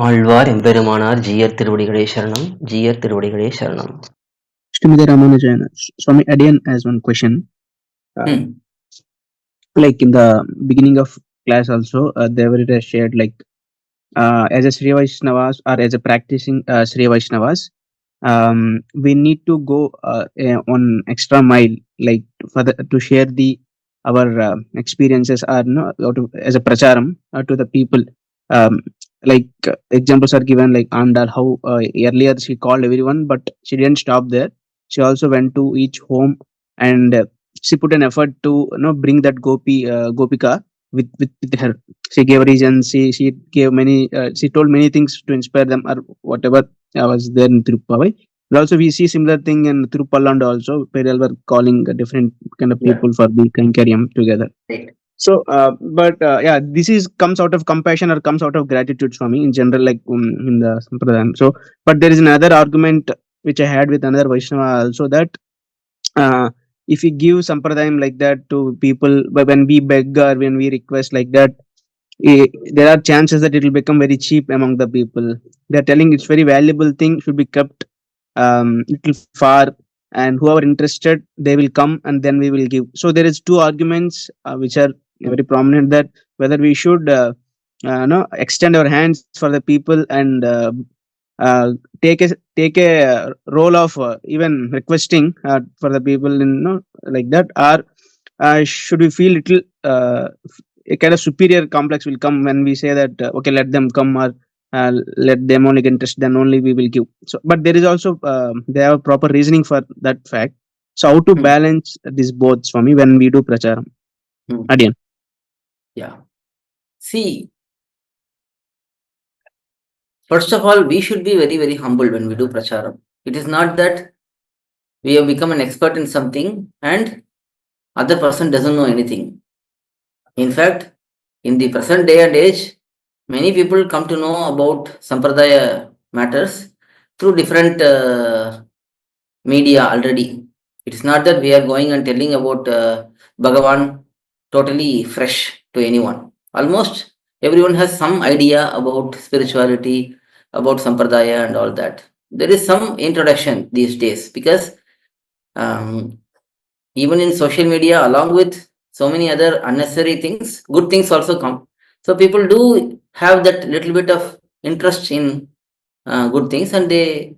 ஆழ்வார் எம்பெருமானார் ஜீயர் திருவடிகளே சரணம். ஜீயர் திருவடிகளே சரணம். Srimati Ramanujayana. Swami Adian has one question. Like in the beginning of class also, they were shared like as a Sri Vaishnavas or as a practicing Sri Vaishnavas, we need to go on extra mile, like for to share our experiences or no as a pracharam to the people. Um, like examples are given like Andal, how earlier she called everyone, but she didn't stop there. She also went to each home and she put an effort to bring that gopika with her. She gave reasons. She gave many. She told many things to inspire them or whatever was there in thiruppAvai. And also we see similar thing in Tirupalland also. People were calling different kind of people for the Kankariam together. Right. So, but yeah, this is comes out of compassion or comes out of gratitude for me in general, like in the sampradhAyam. So, but there is another argument which I had with another Vaishnava also that if we give sampradhayam like that to people, but when we beg or when we request like that, there are chances that it will become very cheap among the people. They are telling it's very valuable thing should be kept little far, and whoever interested they will come and then we will give. So there is two arguments which are very prominent, that whether we should extend our hands for the people and take a role of even requesting for the people in like that, or should we feel little a kind of superior complex will come when we say that okay, let them come, or let them only get interest, then only we will give. So but there is also they have proper reasoning for that fact. So how to balance these both for me when we do pracharam? Adian. Yeah, see, first of all, we should be very, very humble when we do pracharam. It is not that we have become an expert in something and other person doesn't know anything. In fact, in the present day and age, many people come to know about sampradaya matters through different media already. It is not that we are going and telling about Bhagavan totally fresh to anyone. Almost everyone has some idea about spirituality, about sampradaya and all that. There is some introduction these days because even in social media, along with so many other unnecessary things, good things also come. So people do have that little bit of interest in good things, and they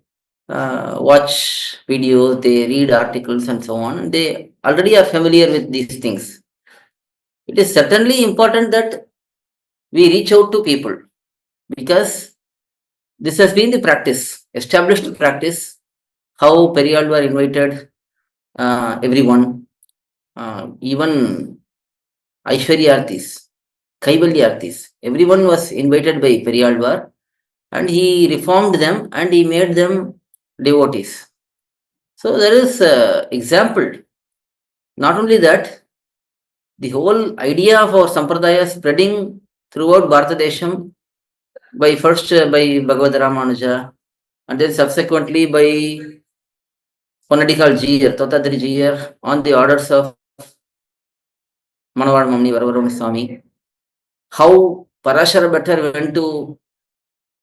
watch videos, they read articles and so on, and they already are familiar with these things. It is certainly important that we reach out to people, because this has been the practice, established practice, how Periyalvar invited everyone, even Aishwaryartis, Kaivalyartis, everyone was invited by Periyalvar, and he reformed them and he made them devotees. So there is example. Not only that, the whole idea of our sampradaya spreading throughout Bharatadesham by first by Bhagavad Ramanuja, and then subsequently by Ponadikal Jiyar, Tatadri Jiyar, on the orders of Manavad Mamni Varavarama Swami. How Parashara Bhattar went to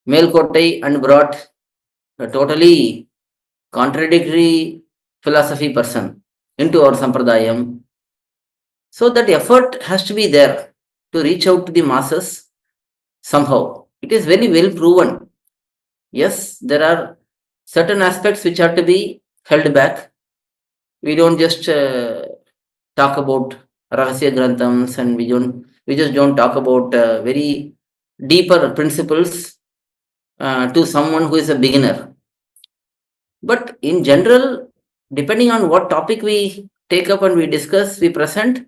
Melkotai and brought a totally contradictory philosophy person into our sampradayam. So that effort has to be there to reach out to the masses somehow. It is very well proven. Yes, there are certain aspects which are to be held back. We don't just talk about Rahasya Granthams, and we just don't talk about very deeper principles to someone who is a beginner. But in general, depending on what topic we take up and we discuss, we present,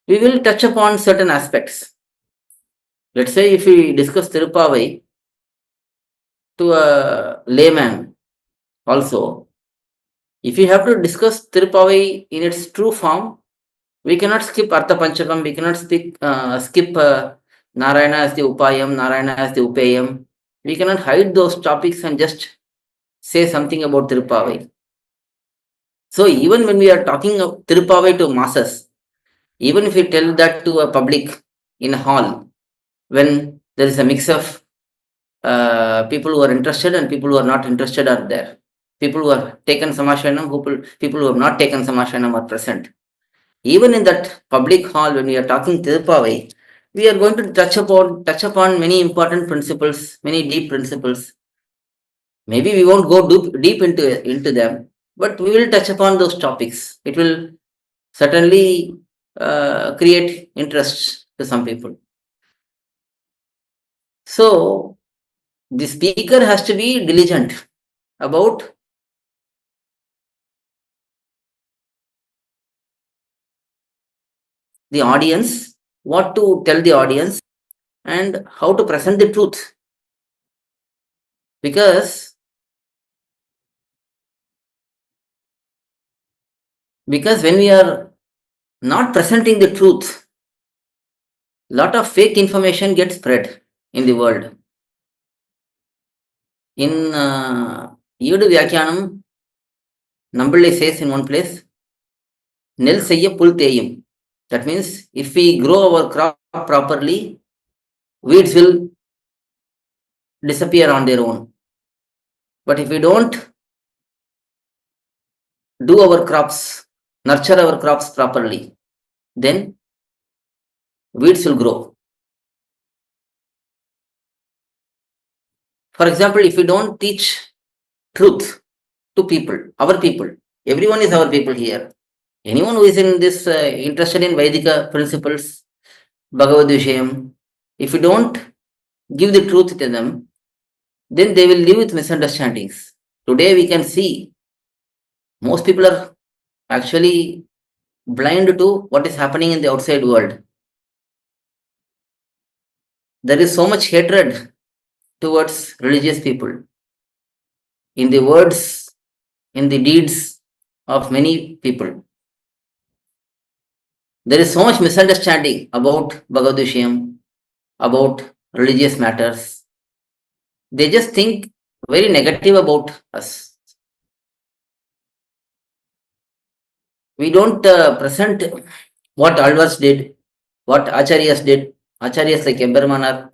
we will touch upon certain aspects. Let's say if we discuss thiruppAvai to a layman also, if we have to discuss thiruppAvai in its true form, we cannot skip Artha Panchakam, we cannot skip Narayana as the Upayam, Narayana as the Upayam. We cannot hide those topics and just say something about thiruppAvai. So even when we are talking of thiruppAvai to masses, even if we tell that to a public in a hall, when there is a mix of people who are interested and people who are not interested are there. People who have taken Samashanam, people who have not taken Samashanam are present. Even in that public hall, when we are talking thiruppAvai, we are going to touch upon many important principles, many deep principles. Maybe we won't go deep into them, but we will touch upon those topics. It will certainly create interest to some people. So the speaker has to be diligent about the audience, what to tell the audience, and how to present the truth. Because when we are not presenting the truth, lot of fake information gets spread in the world. In Yudu Vyakyanam, Namballe says in one place, Nel Seyya Pul Teyum. That means if we grow our crop properly, weeds will disappear on their own. But if we don't do our crops, nurture our crops properly, then weeds will grow. For example, if we don't teach truth to people, our people, everyone is our people here. Anyone who is in this interested in Vedika principles, Bhagavad Vishayam, if we don't give the truth to them, then they will live with misunderstandings. Today we can see most people are actually blind to what is happening in the outside world. There is so much hatred towards religious people in the words, in the deeds of many people. There is so much misunderstanding about Bhagavad Vishayam, about religious matters. They just think very negative about us. We don't present what Alvars did, what Acharyas did, Acharyas like Empermanar,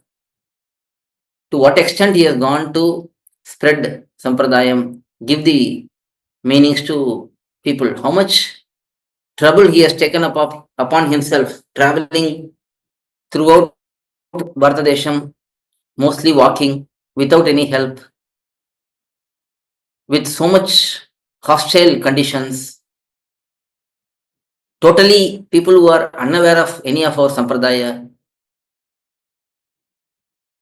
to what extent he has gone to spread sampradayam, give the meanings to people, how much trouble he has taken upon himself, traveling throughout Bharatadesham, mostly walking, without any help, with so much hostile conditions. Totally people who are unaware of any of our sampradaya,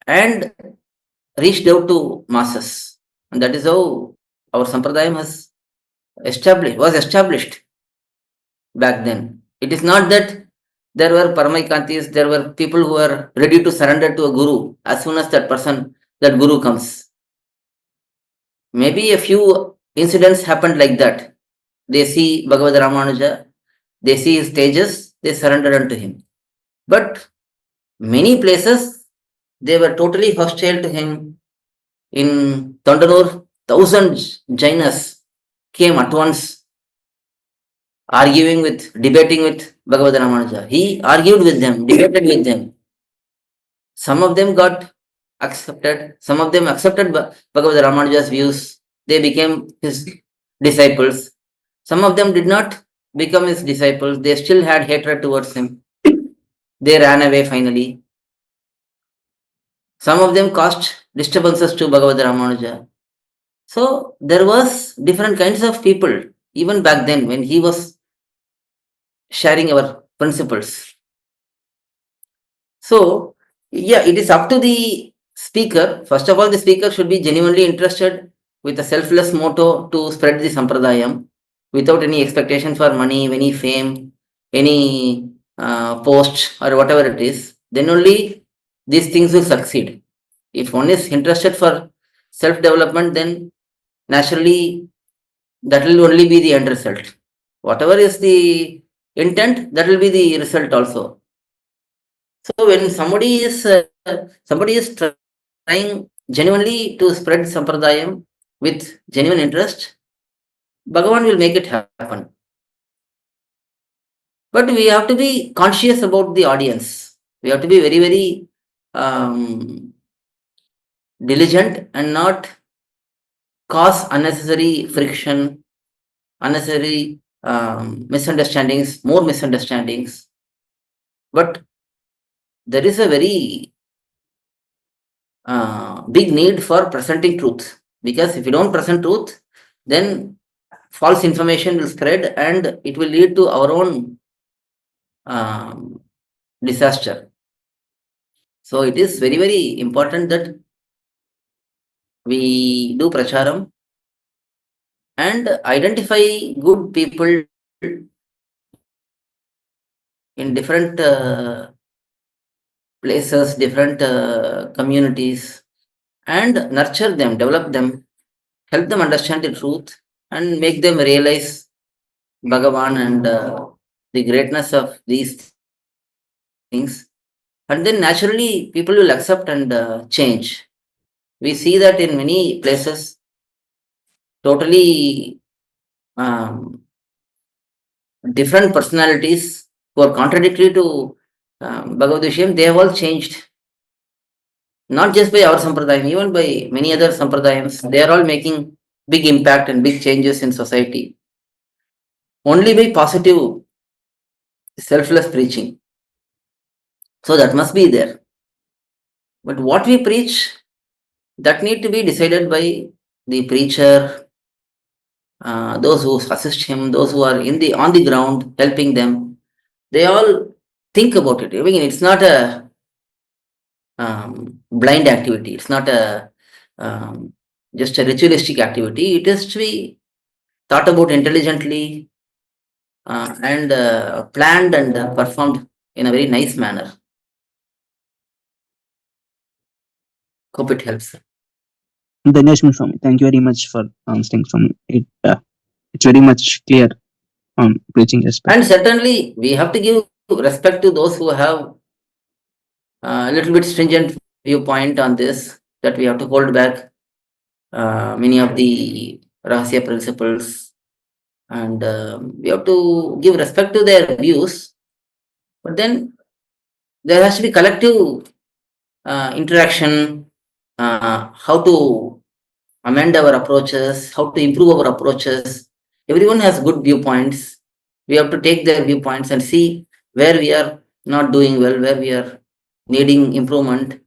and reached out to masses. And that is how our sampradayam was established back then. It is not that there were Paramaikantis, there were people who were ready to surrender to a guru as soon as that guru comes. Maybe a few incidents happened like that. They see Bhagavad Ramanuja, they see his stages, they surrender unto him. But many places, they were totally hostile to him. In Tondanur, thousands Jainas came at once, debating with Bhagavad Ramanuja. He argued with them, debated with them. Some of them got accepted, some of them accepted Bhagavad Ramanuja's views. They became his disciples. Some of them did not become his disciples. They still had hatred towards him. They ran away finally. Some of them caused disturbances to Bhagavad Ramanuja. So there was different kinds of people even back then when he was sharing our principles. So yeah, it is up to the speaker. First of all, the speaker should be genuinely interested with a selfless motto to spread the sampradayam without any expectation for money, any fame, any post or whatever it is. Then only these things will succeed. If one is interested for self-development, then naturally that will only be the end result. Whatever is the intent, that will be the result also. So when somebody is trying genuinely to spread sampradayam with genuine interest, Bhagavan will make it happen. But we have to be conscious about the audience. We have to be very, very diligent and not cause unnecessary friction, unnecessary misunderstandings, more misunderstandings. But there is a very big need for presenting truth, because if you don't present truth, then false information will spread and it will lead to our own disaster. So it is very, very important that we do pracharam and identify good people in different places, different communities, and nurture them, develop them, help them understand the truth, and make them realize Bhagavan and the greatness of these things. And then naturally, people will accept and change. We see that in many places, totally different personalities who are contradictory to Bhagavad Vishayam, they have all changed. Not just by our sampradayam, even by many other sampradayams, they are all making big impact and big changes in society. Only by positive, selfless preaching. So that must be there. But what we preach, that need to be decided by the preacher, those who assist him, those who are on the ground helping them. They all think about it. I mean, it's not a blind activity. It's not a just a ritualistic activity. It is to be thought about intelligently and planned and performed in a very nice manner. Hope it helps. Dhaneshmi Swami, thank you very much for answering from it. It's very much clear on preaching aspect. And certainly, we have to give respect to those who have a little bit stringent viewpoint on this, that we have to hold back many of the Rahasya principles, and we have to give respect to their views. But then there has to be collective interaction, how to amend our approaches, how to improve our approaches. Everyone has good viewpoints. We have to take their viewpoints and see where we are not doing well, where we are needing improvement,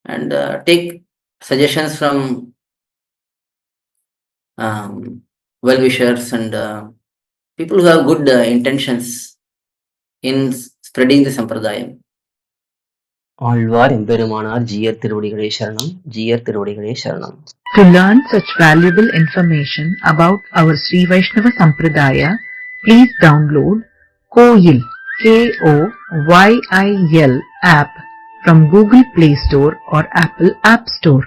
and take suggestions from well-wishers and people who have good intentions in spreading the sampradayam. Alvar எம்பெருமானார் ஜீயர் திருவடிகளே சரணம், ஜீயர் திருவடிகளே சரணம். To learn such valuable information about our Sri Vaishnava Sampradaya, please download KOYIL, KOYIL app from Google Play Store or Apple App Store.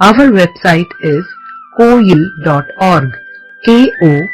Our website is koyil.org, KOYIL.org.